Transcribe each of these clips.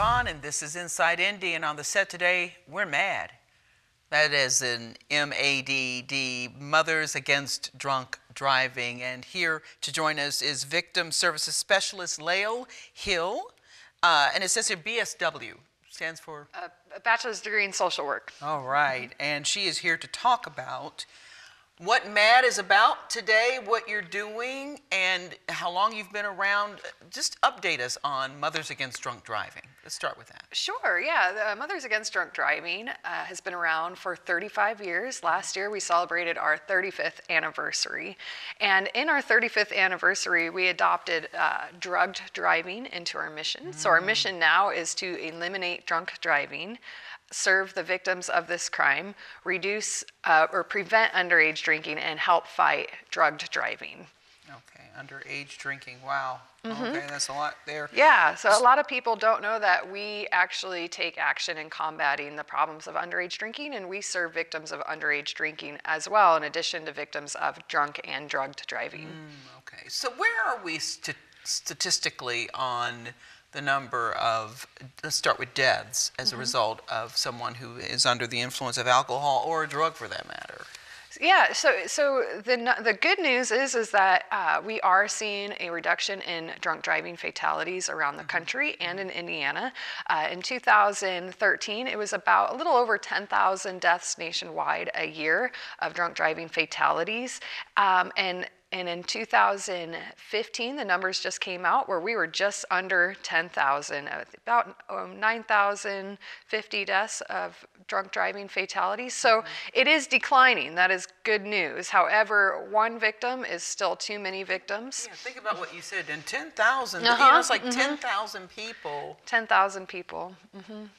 Yvonne, and this is Inside Indy, and on the set today, we're MADD. That is an M-A-D-D, Mothers Against Drunk Driving. And here to join us is Victim Services Specialist Lael Hill. And it says here BSW, stands for? A bachelor's degree in social work. All right. And she is here to talk about what MADD is about today, what you're doing, and how long you've been around. Just update us on Mothers Against Drunk Driving. Let's start with that. Sure, yeah. The Mothers Against Drunk Driving has been around for 35 years. Last year we celebrated our 35th anniversary. And in our 35th anniversary, we adopted drugged driving into our mission. So our mission now is to eliminate drunk driving, serve the victims of this crime, reduce or prevent underage drinking, and help fight drugged driving. Okay, underage drinking, wow. Okay, that's a lot there. Yeah, so a lot of people don't know that we actually take action in combating the problems of underage drinking, and we serve victims of underage drinking as well, in addition to victims of drunk and drugged driving. Okay, so where are we statistically on the number of, let's start with deaths as a result of someone who is under the influence of alcohol or a drug for that matter? Yeah, so the good news is that we are seeing a reduction in drunk driving fatalities around the country and in Indiana. In 2013, it was about a little over 10,000 deaths nationwide a year of drunk driving fatalities. And in 2015, the numbers just came out where we were just under 10,000, about 9,050 deaths of drunk driving fatalities. So it is declining. That is good news. However, one victim is still too many victims. Yeah, think about what you said. And 10,000, you know, it's like 10,000 people. 10,000 people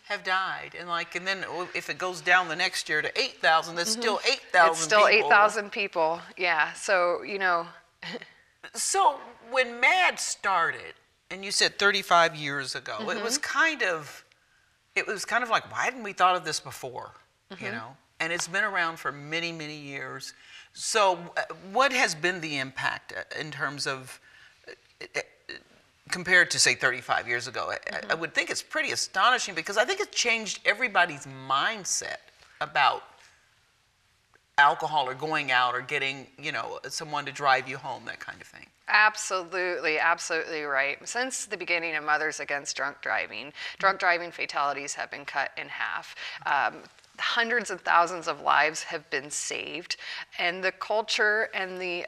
have died. And then if it goes down the next year to 8,000, that's still 8,000 people. It's still 8,000 people. Yeah. So, you know. So when MADD started, and you said 35 years ago, it was kind of like, why hadn't we thought of this before? You know, and it's been around for many, many years. So what has been the impact in terms of compared to, say, 35 years ago? I would think it's pretty astonishing, because I think it's changed everybody's mindset about alcohol or going out or getting, you know, someone to drive you home, that kind of thing. Absolutely, absolutely right. Since the beginning of Mothers Against Drunk Driving fatalities have been cut in half. Hundreds of thousands of lives have been saved, and the culture and the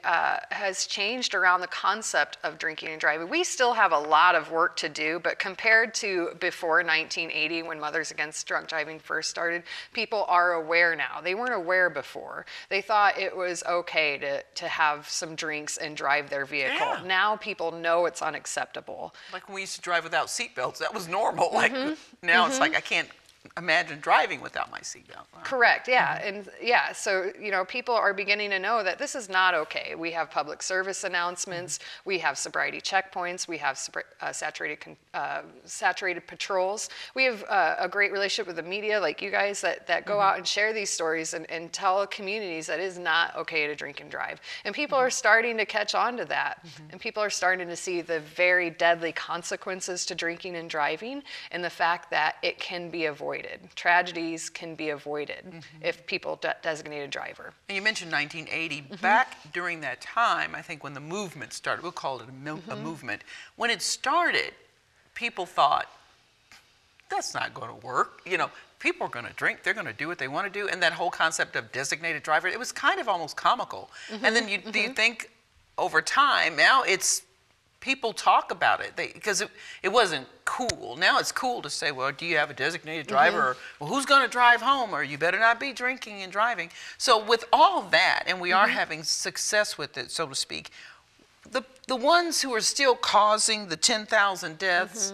has changed around the concept of drinking and driving. We still have a lot of work to do, but compared to before 1980, when Mothers Against Drunk Driving first started, people are aware now. They weren't aware before. They thought it was okay to have some drinks and drive their vehicle. Yeah. Now people know it's unacceptable. Like when we used to drive without seatbelts, that was normal. Like now it's like, I can't imagine driving without my seatbelt. Wow. Correct, yeah. And yeah, so, you know, people are beginning to know that this is not okay. We have public service announcements, we have sobriety checkpoints, we have saturated patrols. We have a great relationship with the media, like you guys, that go out and share these stories and tell communities that it is not okay to drink and drive. And people are starting to catch on to that. And people are starting to see the very deadly consequences to drinking and driving, and the fact that it can be avoided. Tragedies can be avoided if people designate a driver. And you mentioned 1980. Back during that time, I think when the movement started, we'll call it a movement, when it started, people thought, that's not going to work. You know, people are going to drink, they're going to do what they want to do, and that whole concept of designated driver, it was kind of almost comical. And then do you think over time, now it's, people talk about it because it wasn't cool. Now it's cool to say, well, do you have a designated driver? Or, well, who's going to drive home? Or you better not be drinking and driving. So with all that, and we are having success with it, so to speak, the ones who are still causing the 10,000 deaths,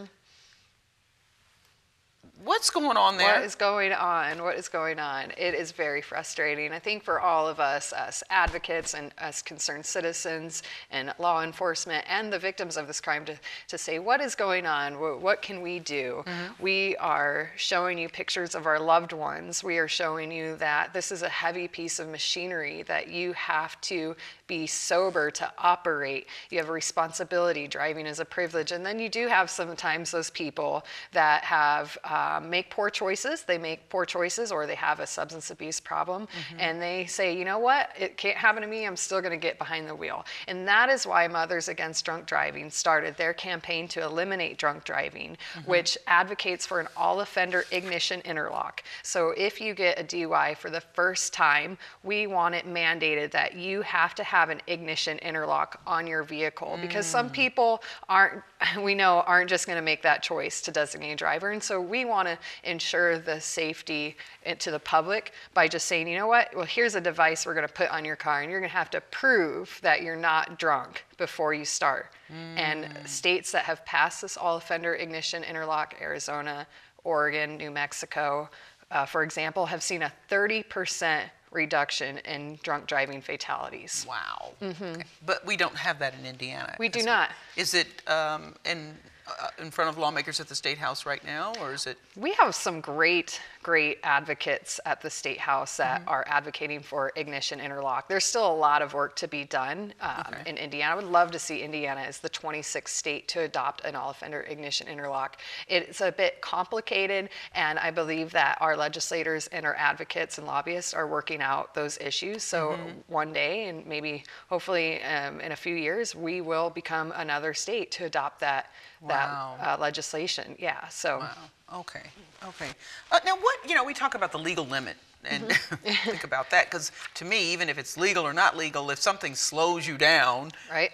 What's going on there? What is going on? What is going on? It is very frustrating. I think for all of us, us advocates and us concerned citizens and law enforcement and the victims of this crime to say, what is going on? What can we do? We are showing you pictures of our loved ones. We are showing you that this is a heavy piece of machinery that you have to be sober to operate. You have a responsibility. Driving is a privilege. And then you do have sometimes those people that have make poor choices. They make poor choices, or they have a substance abuse problem, and they say, you know what, it can't happen to me. I'm still going to get behind the wheel. And that is why Mothers Against Drunk Driving started their campaign to eliminate drunk driving, which advocates for an all-offender ignition interlock. So if you get a DUI for the first time, we want it mandated that you have to have an ignition interlock on your vehicle, because some people aren't just going to make that choice to designate a driver. And so we want to ensure the safety to the public by just saying, you know what, well, here's a device we're going to put on your car, and you're going to have to prove that you're not drunk before you start. And states that have passed this all-offender ignition interlock, Arizona, Oregon, New Mexico, for example, have seen a 30% reduction in drunk driving fatalities. Wow. Okay. But we don't have that in Indiana. We do not. Is it in front of lawmakers at the State House right now, or is it? We have some great advocates at the State House that are advocating for ignition interlock. There's still a lot of work to be done in Indiana. I would love to see Indiana as the 26th state to adopt an all-offender ignition interlock. It's a bit complicated, and I believe that our legislators and our advocates and lobbyists are working out those issues. So one day, and maybe hopefully in a few years, we will become another state to adopt that legislation. Yeah. So. Wow. Okay. Okay. Now, we talk about the legal limit, and think about that, because to me, even if it's legal or not legal, if something slows you down, right,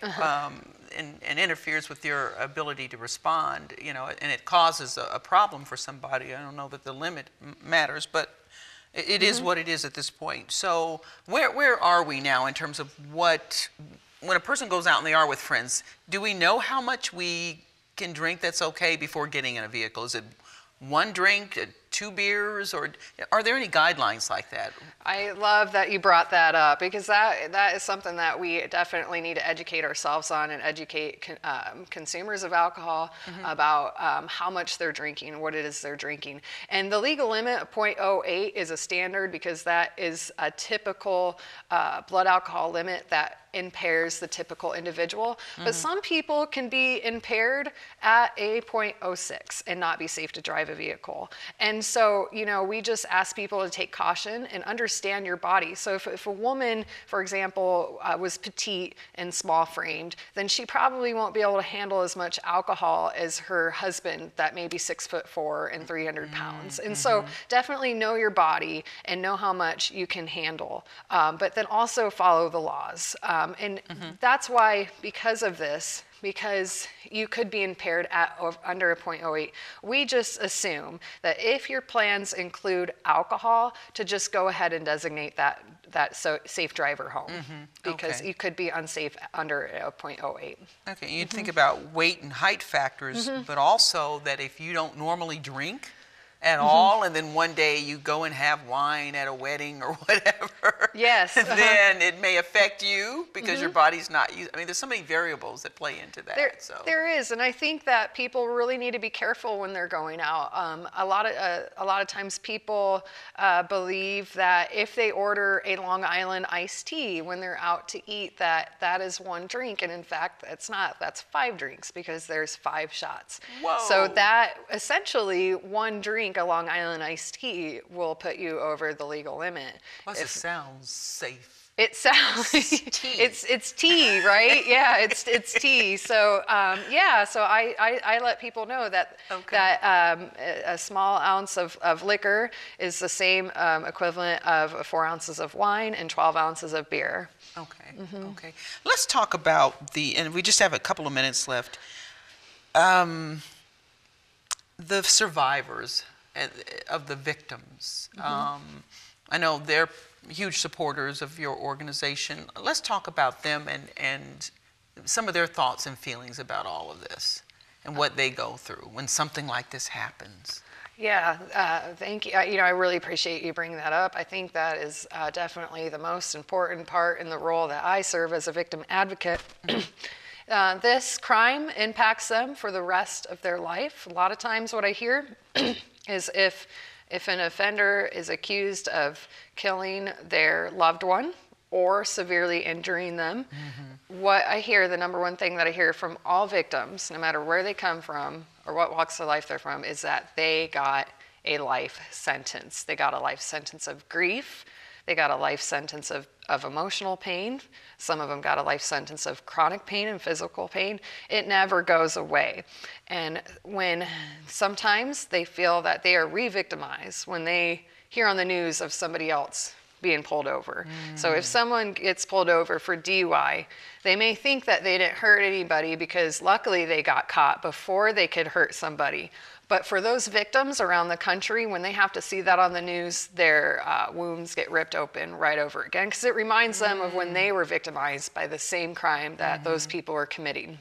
and interferes with your ability to respond, and it causes a problem for somebody, I don't know that the limit matters, but it is what it is at this point. So where are we now in terms of when a person goes out in the R with friends, do we know how much we can drink that's okay before getting in a vehicle? Is it one drink, 2 beers, or are there any guidelines like that? I love that you brought that up, because that is something that we definitely need to educate ourselves on, and educate consumers of alcohol about how much they're drinking and what it is they're drinking. And the legal limit of 0.08 is a standard, because that is a typical blood alcohol limit that impairs the typical individual. But some people can be impaired at a 0.06 and not be safe to drive a vehicle. And so, we just ask people to take caution and understand your body. So if a woman, for example, was petite and small framed, then she probably won't be able to handle as much alcohol as her husband that may be 6'4" and 300 pounds. And so definitely know your body and know how much you can handle, but then also follow the laws. And that's why, because of this, because you could be impaired at under a 0.08, we just assume that if your plans include alcohol, to just go ahead and designate that safe driver home, because you could be unsafe under a 0.08. Okay, you'd think about weight and height factors, but also that if you don't normally drink at all, and then one day you go and have wine at a wedding or whatever, then it may affect you because your body's not used. I mean, there's so many variables that play into that. There is, and I think that people really need to be careful when they're going out. A lot of times people believe that if they order a Long Island iced tea when they're out to eat, that is one drink, and in fact, that's not. That's 5 drinks, because there's 5 shots. Whoa. So that essentially one drink, a Long Island iced tea, will put you over the legal limit. Plus, it sounds safe. It sounds it's tea, right? Yeah, it's tea. So so I let people know that a small ounce of liquor is the same equivalent of 4 ounces of wine and 12 ounces of beer. Okay. Okay. Let's talk about and we just have a couple of minutes left. The survivors of the victims. I know they're huge supporters of your organization. Let's talk about them and some of their thoughts and feelings about all of this and what they go through when something like this happens. Yeah, thank you. I really appreciate you bringing that up. I think that is definitely the most important part in the role that I serve as a victim advocate. This crime impacts them for the rest of their life. A lot of times what I hear is if an offender is accused of killing their loved one or severely injuring them, what I hear, the number one thing that I hear from all victims, no matter where they come from or what walks of life they're from, is that they got a life sentence. They got a life sentence of grief. They got a life sentence of emotional pain. Some of them got a life sentence of chronic pain and physical pain. It never goes away. And when sometimes they feel that they are re-victimized when they hear on the news of somebody else being pulled over. So if someone gets pulled over for DUI, they may think that they didn't hurt anybody because luckily they got caught before they could hurt somebody. But for those victims around the country, when they have to see that on the news, their wounds get ripped open right over again, because it reminds them of when they were victimized by the same crime that those people were committing.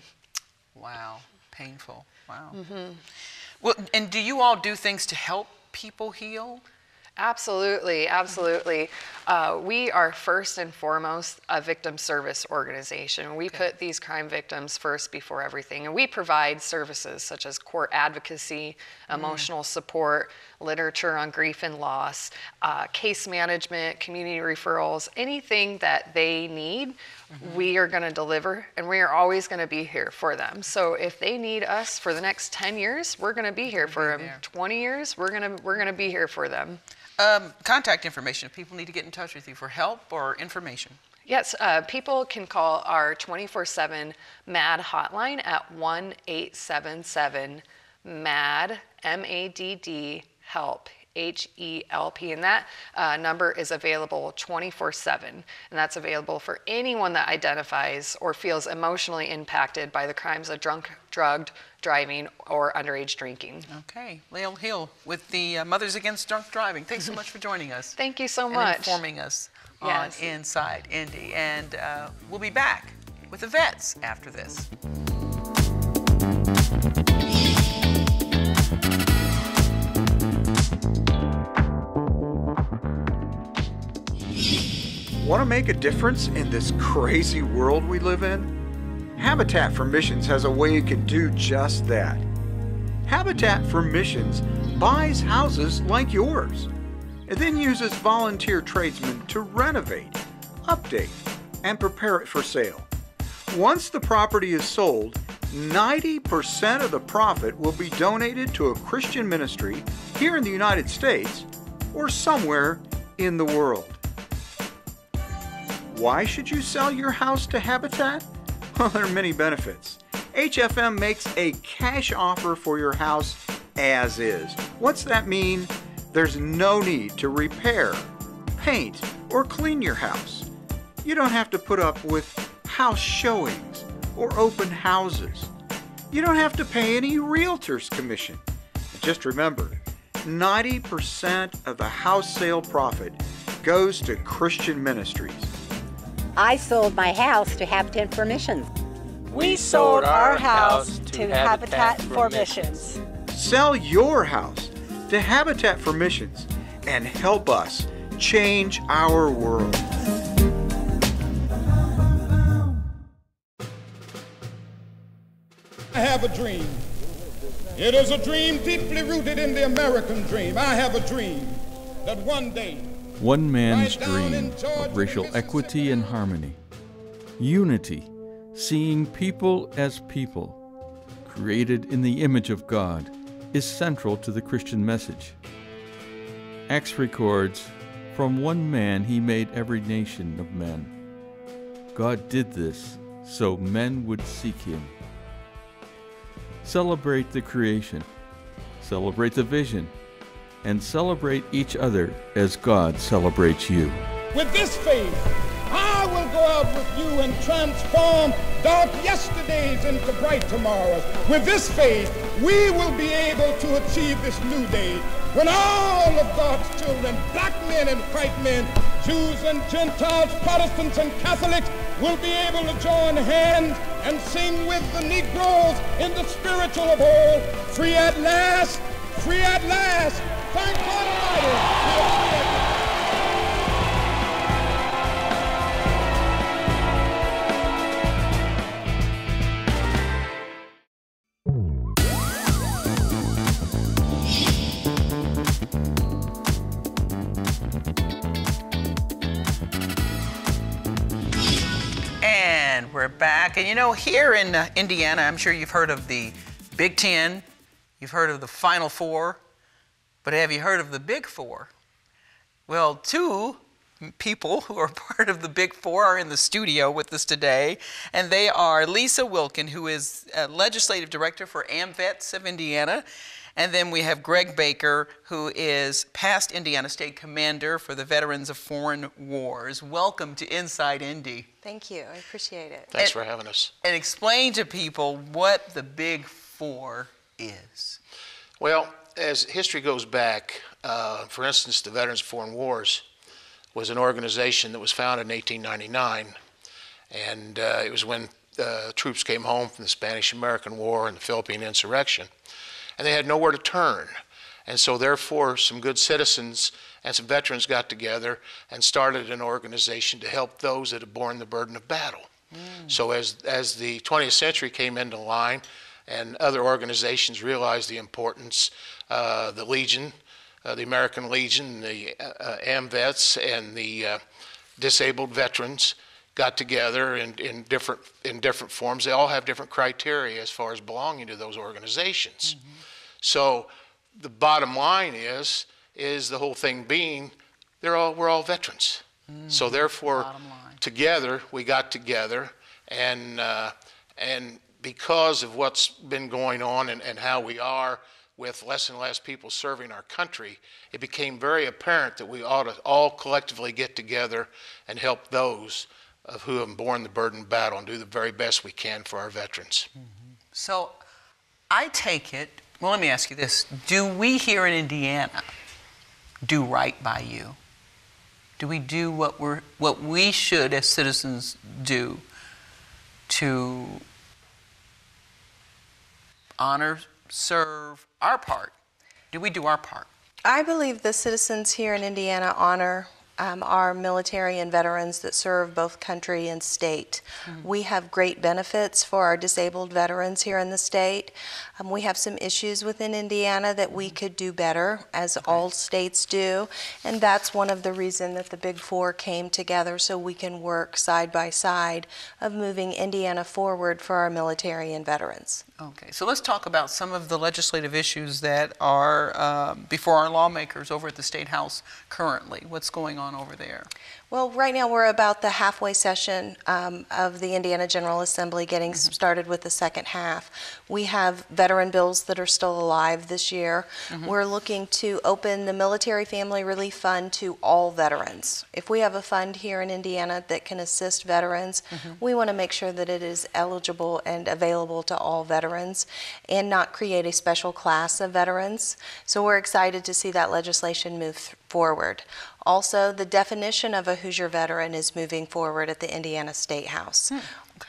Wow, painful. Wow. Well, and do you all do things to help people heal? Absolutely, absolutely. We are first and foremost a victim service organization. We put these crime victims first before everything, and we provide services such as court advocacy, emotional support, literature on grief and loss, case management, community referrals, anything that they need, we are going to deliver, and we are always going to be here for them. So if they need us for the next 10 years, we're going to be here for them. 20 years, we're going to be here for them. Contact information if people need to get in touch with you for help or information. Yes, people can call our 24/7 MADD hotline at 1-877-MADD, M-A-D-D, HELP, H-E-L-P, and that number is available 24/7, and that's available for anyone that identifies or feels emotionally impacted by the crimes of drugged driving or underage drinking. Okay, Lael Hill with the Mothers Against Drunk Driving. Thanks so much for joining us. Thank you so and much. Informing us on Inside Indy, and we'll be back with the vets after this. Want to make a difference in this crazy world we live in? Habitat for Missions has a way you can do just that. Habitat for Missions buys houses like yours and then uses volunteer tradesmen to renovate, update, and prepare it for sale. Once the property is sold, 90% of the profit will be donated to a Christian ministry here in the United States or somewhere in the world. Why should you sell your house to Habitat? Well, there are many benefits. HFM makes a cash offer for your house as is. What's that mean? There's no need to repair, paint, or clean your house. You don't have to put up with house showings or open houses. You don't have to pay any realtor's commission. Just remember, 90% of the house sale profit goes to Christian ministries. I sold my house to Habitat for Missions. We sold our house to Habitat for Missions. Sell your house to Habitat for Missions and help us change our world. I have a dream. It is a dream deeply rooted in the American dream. I have a dream that one day, one man's dream of racial equity and harmony, unity, seeing people as people, created in the image of God, is central to the Christian message. Acts records, "From one man he made every nation of men." God did this so men would seek him. Celebrate the creation, celebrate the vision, and celebrate each other as God celebrates you. With this faith, I will go out with you and transform dark yesterdays into bright tomorrows. With this faith, we will be able to achieve this new day when all of God's children, black men and white men, Jews and Gentiles, Protestants and Catholics, will be able to join hands and sing with the Negroes in the spiritual of all, free at last, free at last. Thank God Almighty. We are free at last. And we're back. And you know, here in Indiana, I'm sure you've heard of the Big Ten, you've heard of the Final Four, but have you heard of the Big Four? Well, two people who are part of the Big Four are in the studio with us today, and they are Lisa Wiken, who is Legislative Director for AMVETS of Indiana, and then we have Greg Baker, who is past Indiana State Commander for the Veterans of Foreign Wars. Welcome to Inside Indy. Thank you. I appreciate it. Thanks for having us. And explain to people what the Big Four is. Well, as history goes back, for instance, the Veterans of Foreign Wars was an organization that was founded in 1899, and it was when troops came home from the Spanish-American War and the Philippine insurrection, and they had nowhere to turn. And so therefore some good citizens and some veterans got together and started an organization to help those that had borne the burden of battle. So as the 20th century came into line and other organizations realized the importance, the Legion, the American Legion, the AMVETS, and the disabled veterans got together in different forms. They all have different criteria as far as belonging to those organizations. So the bottom line is the whole thing being we're all veterans. So therefore, together we got together, and because of what's been going on and how we are with less and less people serving our country, it became very apparent that we ought to all collectively get together and help those of who have borne the burden of battle and do the very best we can for our veterans. So I take it, well, let me ask you this. Do we here in Indiana do right by you? Do we do what we should as citizens do to honor, serve our part? Do we do our part? I believe the citizens here in Indiana honor our military and veterans that serve both country and state. We have great benefits for our disabled veterans here in the state. We have some issues within Indiana that we could do better, as all states do, and that's one of the reasons that the Big Four came together, so we can work side by side of moving Indiana forward for our military and veterans. Okay, so let's talk about some of the legislative issues that are before our lawmakers over at the State House currently. What's going on over there? Well, right now we're about the halfway session of the Indiana General Assembly, getting started with the second half. We have veteran bills that are still alive this year. We're looking to open the Military Family Relief Fund to all veterans. If we have a fund here in Indiana that can assist veterans, we want to make sure that it is eligible and available to all veterans and not create a special class of veterans. So we're excited to see that legislation move forward. Also, the definition of a Hoosier veteran is moving forward at the Indiana State House.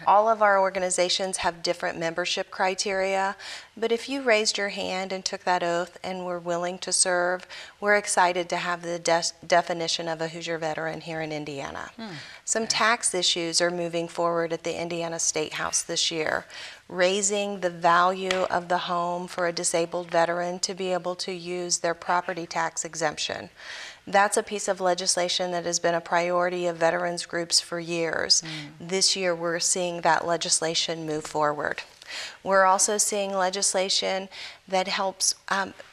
All of our organizations have different membership criteria, but if you raised your hand and took that oath and were willing to serve, we're excited to have the definition of a Hoosier veteran here in Indiana. Some tax issues are moving forward at the Indiana State House this year, raising the value of the home for a disabled veteran to be able to use their property tax exemption. That's a piece of legislation that has been a priority of veterans groups for years. This year we're seeing that legislation move forward. We're also seeing legislation that helps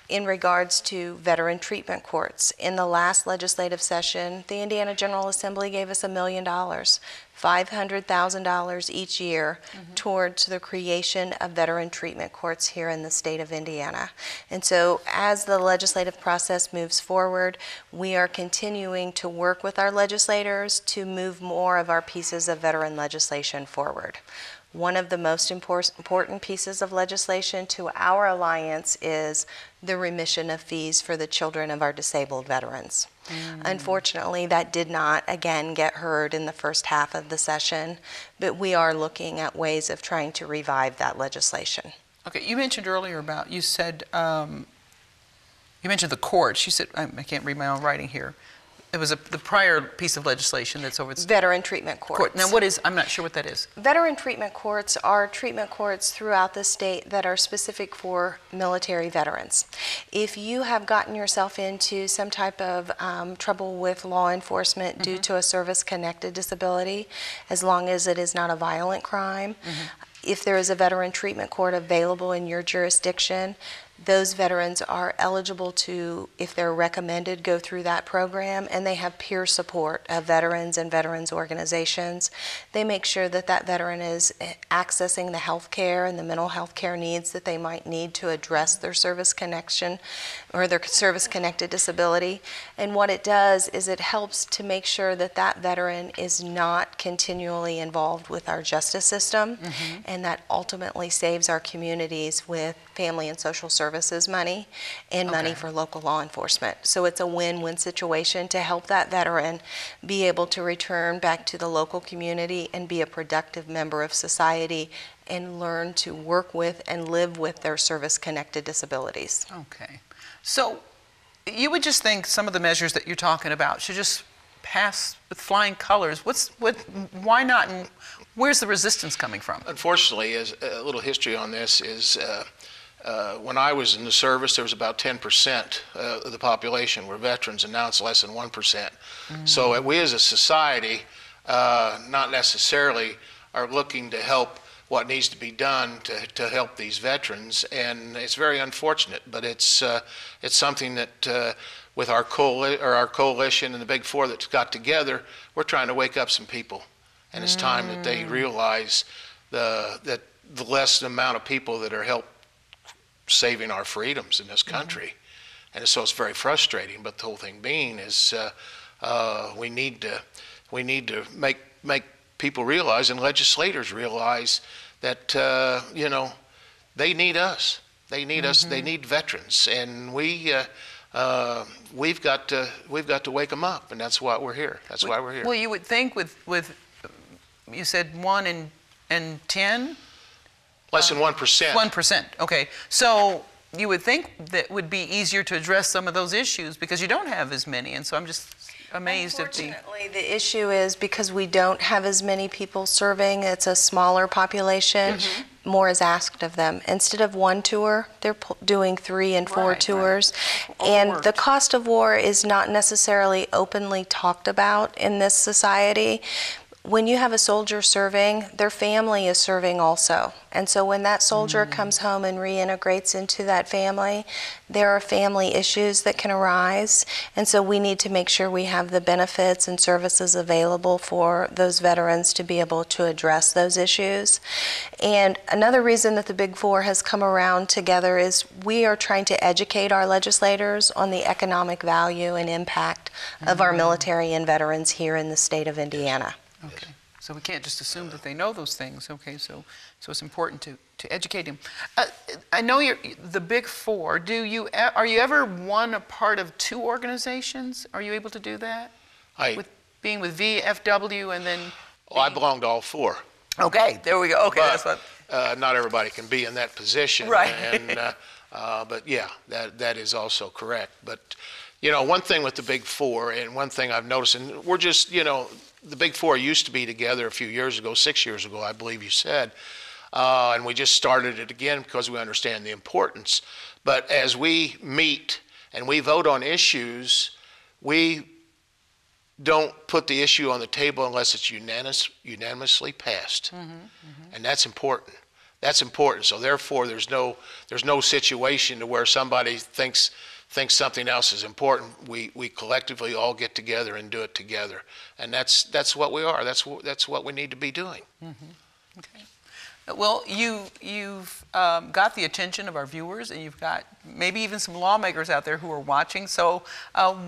in regards to veteran treatment courts. In the last legislative session, the Indiana General Assembly gave us $1 million, $500,000 each year towards the creation of veteran treatment courts here in the state of Indiana. And so as the legislative process moves forward, we are continuing to work with our legislators to move more of our pieces of veteran legislation forward. One of the most important pieces of legislation to our alliance is the remission of fees for the children of our disabled veterans. Unfortunately, that did not, again, get heard in the first half of the session, but we are looking at ways of trying to revive that legislation. Okay, you mentioned earlier about, you said You mentioned the courts. You said, I can't read my own writing here. It was the prior piece of legislation that's over. Veteran treatment courts. Now, I'm not sure what that is. Veteran treatment courts are treatment courts throughout the state that are specific for military veterans. If you have gotten yourself into some type of trouble with law enforcement due to a service-connected disability, as long as it is not a violent crime, if there is a veteran treatment court available in your jurisdiction, those veterans are eligible to, if they're recommended, go through that program, and they have peer support of veterans and veterans organizations. They make sure that that veteran is accessing the health care and the mental health care needs that they might need to address their service connection or their service-connected disability. And what it does is it helps to make sure that that veteran is not continually involved with our justice system, and that ultimately saves our communities with family and social services money and money for local law enforcement. So it's a win-win situation to help that veteran be able to return back to the local community and be a productive member of society and learn to work with and live with their service-connected disabilities. Okay. So you would just think some of the measures that you're talking about should just pass with flying colors. Why not, and where's the resistance coming from? Unfortunately, as a little history on this is when I was in the service, there was about 10% of the population were veterans, and now it's less than 1%. So we as a society not necessarily are looking to help what needs to be done to help these veterans, and it's very unfortunate, but it's something that with our coalition and the Big Four that's got together, we're trying to wake up some people, and it's time that they realize that the less amount of people that are helped saving our freedoms in this country. And so it's very frustrating, but the whole thing being is we need to make people realize, and legislators realize, that they need us. They need us. They need veterans, and we've got to wake them up, and that's why we're here. That's why we're here. Well, you would think with you said 1 in 10. Less than 1%. 1%. Okay. So you would think that it would be easier to address some of those issues because you don't have as many, and so I'm just amazed at the... Unfortunately, the issue is because we don't have as many people serving, it's a smaller population, more is asked of them. Instead of 1 tour, they're doing 3 and 4 tours. And the cost of war is not necessarily openly talked about in this society. When you have a soldier serving, their family is serving also. And so when that soldier comes home and reintegrates into that family, there are family issues that can arise. And so we need to make sure we have the benefits and services available for those veterans to be able to address those issues. And another reason that the Big Four has come around together is we are trying to educate our legislators on the economic value and impact of our military and veterans here in the state of Indiana. Okay, so we can't just assume that they know those things. Okay, so it's important to educate them. I know you're the Big Four. Are you ever a part of 2 organizations? Are you able to do that? Being with VFW and then. Oh, I belong to all 4. Okay, there we go. Okay, but, that's what. Not everybody can be in that position. Right. And but yeah, that is also correct. But one thing with the Big Four, and one thing I've noticed, and we're just the Big Four used to be together a few years ago, 6 years ago, I believe you said, and we just started it again because we understand the importance. But as we meet and we vote on issues, we don't put the issue on the table unless it's unanimously passed, and that's important. That's important. So therefore, there's no situation to where somebody thinks something else is important. We collectively all get together and do it together, and that's what we are. That's what we need to be doing. Okay. Well, you've got the attention of our viewers, and you've got maybe even some lawmakers out there who are watching. So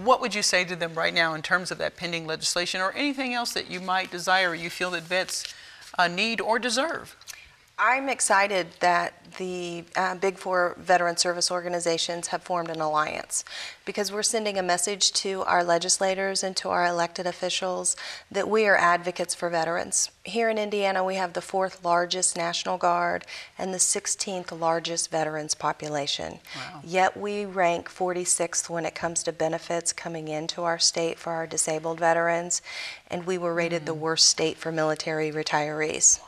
what would you say to them right now in terms of that pending legislation or anything else that you might desire or you feel that vets need or deserve? I'm excited that the Big Four veteran service organizations have formed an alliance, because we're sending a message to our legislators and to our elected officials that we are advocates for veterans. Here in Indiana, we have the 4th largest National Guard and the 16th largest veterans population. Wow. Yet we rank 46th when it comes to benefits coming into our state for our disabled veterans, and we were rated the worst state for military retirees.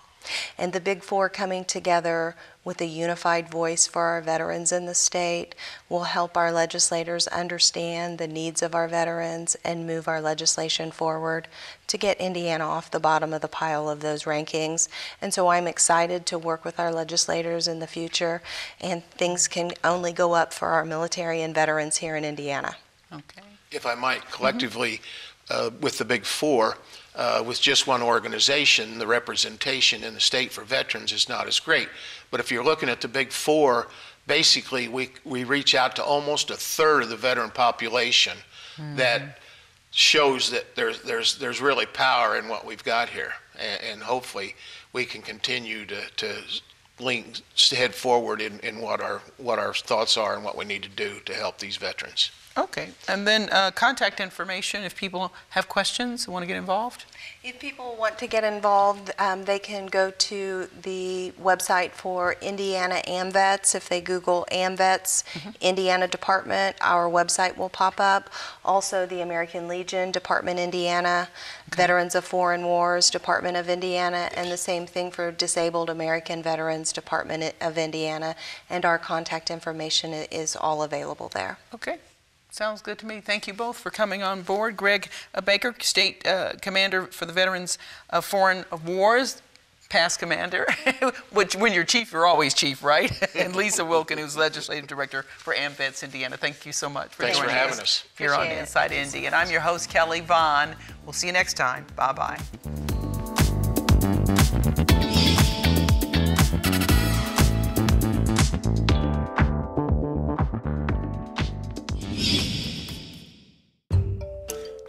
And the Big Four coming together with a unified voice for our veterans in the state will help our legislators understand the needs of our veterans and move our legislation forward to get Indiana off the bottom of the pile of those rankings. And so I'm excited to work with our legislators in the future, and things can only go up for our military and veterans here in Indiana. Okay. If I might, collectively, with the Big Four, with just one organization, the representation in the state for veterans is not as great. But if you're looking at the Big Four, basically we reach out to almost 1/3 of the veteran population. That shows that there's really power in what we've got here, and hopefully we can continue to head forward in what our thoughts are and what we need to do to help these veterans. Okay, and then contact information if people have questions, want to get involved? If people want to get involved, they can go to the website for Indiana AMVETS. If they Google AMVETS Indiana Department, our website will pop up. Also, the American Legion Department Indiana, Veterans of Foreign Wars Department of Indiana, and the same thing for Disabled American Veterans Department of Indiana. And our contact information is all available there. Okay. Sounds good to me. Thank you both for coming on board. Greg Baker, State Commander for the Veterans of Foreign Wars, past commander, which when you're chief, you're always chief, right? And Lisa Wiken, who's Legislative Director for AMVETS Indiana. Thank you so much for Thanks joining for having us here on Inside Indy. And I'm your host, Kelly Vaughn. We'll see you next time. Bye-bye.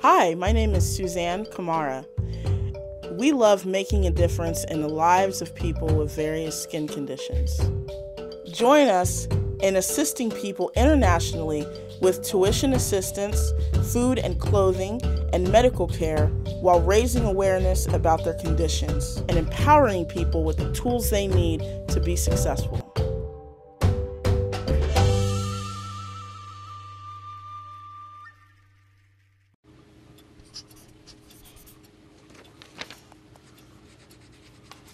Hi, my name is Suzanne Kamara. We love making a difference in the lives of people with various skin conditions. Join us in assisting people internationally with tuition assistance, food and clothing, and medical care while raising awareness about their conditions and empowering people with the tools they need to be successful.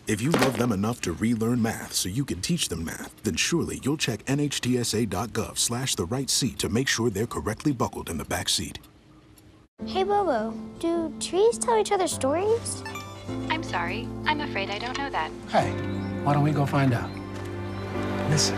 If you love them enough to relearn math so you can teach them math, then surely you'll check nhtsa.gov/the-right-seat to make sure they're correctly buckled in the back seat. Hey, Bobo, do trees tell each other stories? I'm sorry. I'm afraid I don't know that. Hey, why don't we go find out? Listen.